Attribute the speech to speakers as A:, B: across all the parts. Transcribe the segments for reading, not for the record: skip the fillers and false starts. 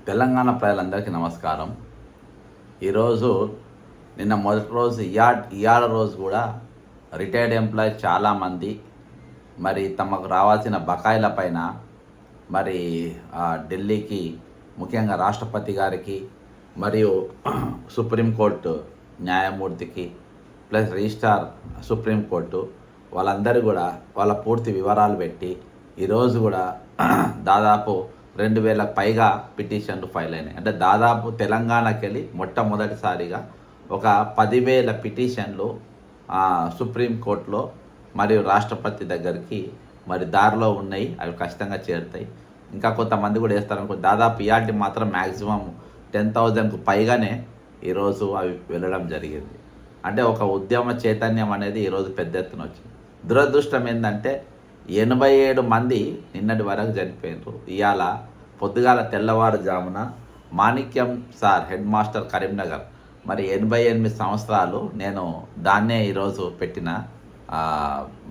A: తెలంగాణ ప్రజలందరికీ నమస్కారం. ఈరోజు నిన్న మొదటి రోజు ఇవాళ రోజు కూడా రిటైర్డ్ ఎంప్లాయీస్ చాలామంది మరి తమకు రావాల్సిన బకాయిల పైన మరి ఢిల్లీకి ముఖ్యంగా రాష్ట్రపతి గారికి మరియు సుప్రీంకోర్టు న్యాయమూర్తికి ప్లస్ రిజిస్ట్రార్ సుప్రీంకోర్టు వాళ్ళందరూ కూడా వాళ్ళ పూర్తి వివరాలు పెట్టి ఈరోజు కూడా దాదాపు 2000 పైగా పిటిషన్లు ఫైల్ అయినాయి. అంటే దాదాపు తెలంగాణకి వెళ్ళి మొట్టమొదటిసారిగా ఒక 10,000 పిటిషన్లు సుప్రీంకోర్టులో మరియు రాష్ట్రపతి దగ్గరికి మరి దారిలో ఉన్నాయి. అవి ఖచ్చితంగా చేరుతాయి. ఇంకా కొంతమంది కూడా వేస్తారనుకో. దాదాపు ఇయాల్టి మాత్రం మ్యాక్సిమం 10,000కు పైగానే ఈరోజు అవి వెళ్ళడం జరిగింది. అంటే ఒక ఉద్యమ చైతన్యం అనేది ఈరోజు పెద్ద ఎత్తున వచ్చింది. దురదృష్టం ఏంటంటే 87 మంది నిన్నటి వరకు చనిపోయారు. ఇవాళ పొద్దుగాల తెల్లవారుజామున మాణిక్యం సార్ హెడ్ మాస్టర్ కరీంనగర్ మరి 88 సంవత్సరాలు. నేను దాన్నే ఈరోజు పెట్టిన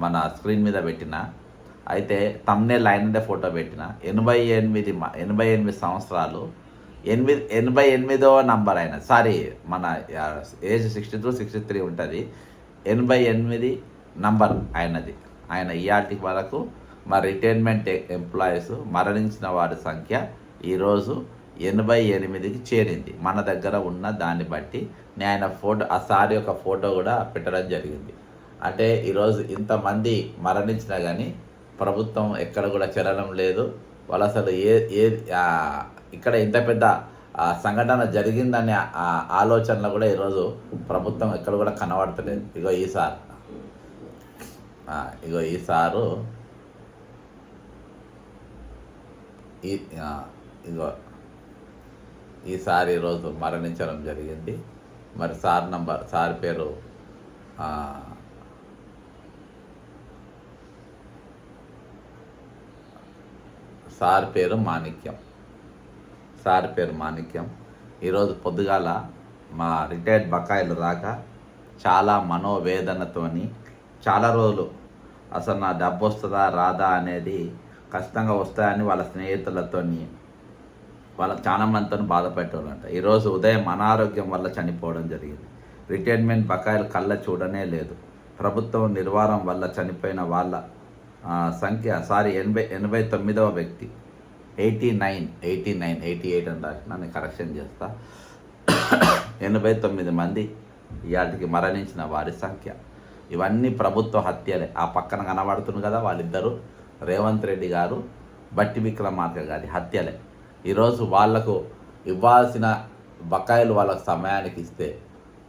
A: మన స్క్రీన్ మీద పెట్టిన, అయితే తమ్నేల్ ఆయనదే ఫోటో పెట్టిన. 88 సంవత్సరాలు, 88వ నంబర్ ఆయన. సారీ, మన ఏజ్ 63 ఉంటుంది. 88 నంబర్ ఆయనది. ఆయన ఇయాల్టి వరకు మా రిటైర్మెంట్ ఎంప్లాయీస్ మరణించిన వారి సంఖ్య ఈరోజు 88కి చేరింది. మన దగ్గర ఉన్న దాన్ని బట్టి నేను ఆయన ఫోటో, ఆ సార్ యొక్క ఫోటో కూడా పెట్టడం జరిగింది. అంటే ఈరోజు ఇంతమంది మరణించినా కానీ ప్రభుత్వం ఎక్కడ కూడా చేరడం లేదు. వాళ్ళు అసలు ఇక్కడ ఇంత పెద్ద సంఘటన జరిగిందనే ఆలోచనలో కూడా ఈరోజు ప్రభుత్వం ఎక్కడ కూడా కనబడతలేదు. ఇగో ఈ సారు ఈసారి ఈరోజు మరణించడం జరిగింది. మరి సార్ పేరు మాణిక్యం. ఈరోజు పొద్దుగాల మా రిటైర్డ్ బకాయిలు రాక చాలా మనోవేదనతోని చాలా రోజులు అసలు నా డబ్బు వస్తుందా రాదా అనేది, ఖచ్చితంగా వస్తాయని వాళ్ళ స్నేహితులతోని వాళ్ళ చాలా మందితో బాధపెట్టేవాళ్ళంట. ఈరోజు ఉదయం అనారోగ్యం వల్ల చనిపోవడం జరిగింది. రిటైర్మెంట్ బకాయిలు కళ్ళ చూడనే లేదు. ప్రభుత్వం నిర్వాహం వల్ల చనిపోయిన వాళ్ళ సంఖ్య 89వ వ్యక్తి. 88 అని రాసిన, నేను కరెక్షన్ చేస్తా. 89 మంది ఇవాటికి మరణించిన వారి సంఖ్య. ఇవన్నీ ప్రభుత్వ హత్యలే. ఆ పక్కన కనబడుతుంది కదా వాళ్ళిద్దరూ, రేవంత్ రెడ్డి గారు, బట్టి విక్రమార్క గారి హత్యలే. ఈరోజు వాళ్లకు ఇవ్వాల్సిన బకాయిలు వాళ్ళకు సమయానికి ఇస్తే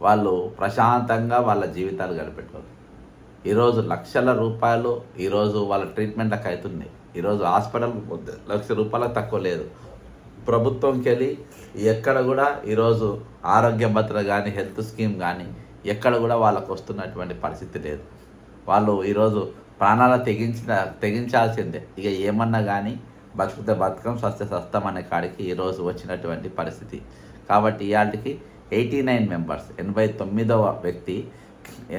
A: వాళ్ళు ప్రశాంతంగా వాళ్ళ జీవితాలు గడిపెట్టారు. ఈరోజు లక్షల రూపాయలు ఈరోజు వాళ్ళ ట్రీట్మెంట్లకు అవుతున్నాయి. ఈరోజు హాస్పిటల్కి పోతే ₹1,00,000 తక్కువ లేదు. ప్రభుత్వంకి వెళ్ళి ఎక్కడ కూడా ఈరోజు ఆరోగ్య భద్రత కానీ హెల్త్ స్కీమ్ కానీ ఎక్కడ కూడా వాళ్ళకు వస్తున్నటువంటి పరిస్థితి లేదు. వాళ్ళు ఈరోజు ప్రాణాలు తెగించాల్సిందే. ఇక ఏమన్నా కానీ బతుకుతే బతకం, సస్తే సస్తం అనే కాడికి ఈరోజు వచ్చినటువంటి పరిస్థితి. కాబట్టి ఇవాళకి 89 మెంబర్స్, 89వ వ్యక్తి.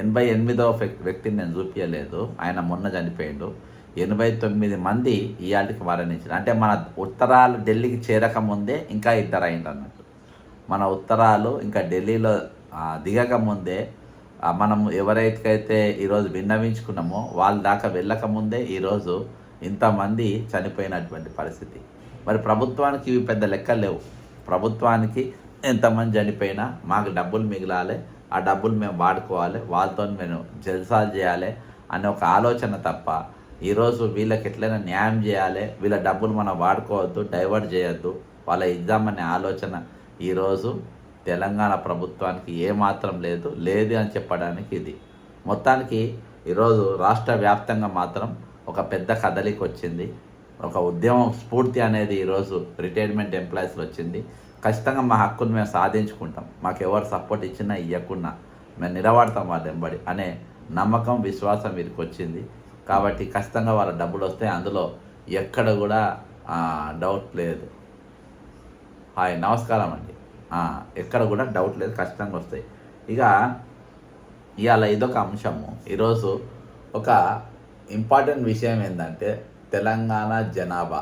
A: 88వ వ్యక్తిని నేను చూపించలేదు, ఆయన మొన్న చనిపోయిండు. 89 మంది ఇవాళకి మరణించారు. అంటే మన ఉత్తరాలు ఢిల్లీకి చేరకముందే ఇంకా 2 అయింది అన్నట్టు. మన ఉత్తరాలు ఇంకా ఢిల్లీలో దిగకముందే మనం ఎవరైతే ఈరోజు విన్నవించుకున్నామో వాళ్ళ దాకా వెళ్ళకముందే ఈరోజు ఇంతమంది చనిపోయినటువంటి పరిస్థితి. మరి ప్రభుత్వానికి ఇవి పెద్ద లెక్కలు లేవు. ప్రభుత్వానికి ఎంతమంది చనిపోయినా మాకు డబ్బులు మిగిలాలి, ఆ డబ్బులు మేము వాడుకోవాలి, వాళ్ళతో మేము జల్సాలు చేయాలి అనే ఒక ఆలోచన తప్ప ఈరోజు వీళ్ళకి ఎట్లయినా న్యాయం చేయాలి, వీళ్ళ డబ్బులు మనం వాడుకోవద్దు, డైవర్ట్ చేయొద్దు, వాళ్ళ ఇద్దామనే ఆలోచన ఈరోజు తెలంగాణ ప్రభుత్వానికి ఏమాత్రం లేదు అని చెప్పడానికి ఇది. మొత్తానికి ఈరోజు రాష్ట్ర వ్యాప్తంగా మాత్రం ఒక పెద్ద కదలిక వచ్చింది. ఒక ఉద్యమం స్ఫూర్తి అనేది ఈరోజు రిటైర్మెంట్ ఎంప్లాయీస్లో వచ్చింది. ఖచ్చితంగా మా హక్కును మేము సాధించుకుంటాం. మాకు ఎవరు సపోర్ట్ ఇచ్చినా ఇవ్వకున్నా మేము నిలబడతాం వాళ్ళ వెంబడి అనే నమ్మకం, విశ్వాసం వీరికి వచ్చింది. కాబట్టి ఖచ్చితంగా వాళ్ళ డబ్బులు వస్తాయి. అందులో ఎక్కడ కూడా డౌట్ లేదు. హాయ్, నమస్కారం అండి. ఎక్కడ కూడా డౌట్ లేదు, ఖచ్చితంగా వస్తాయి. ఇక ఇవాళ ఇదొక అంశము. ఈరోజు ఒక ఇంపార్టెంట్ విషయం ఏంటంటే తెలంగాణ జనాభా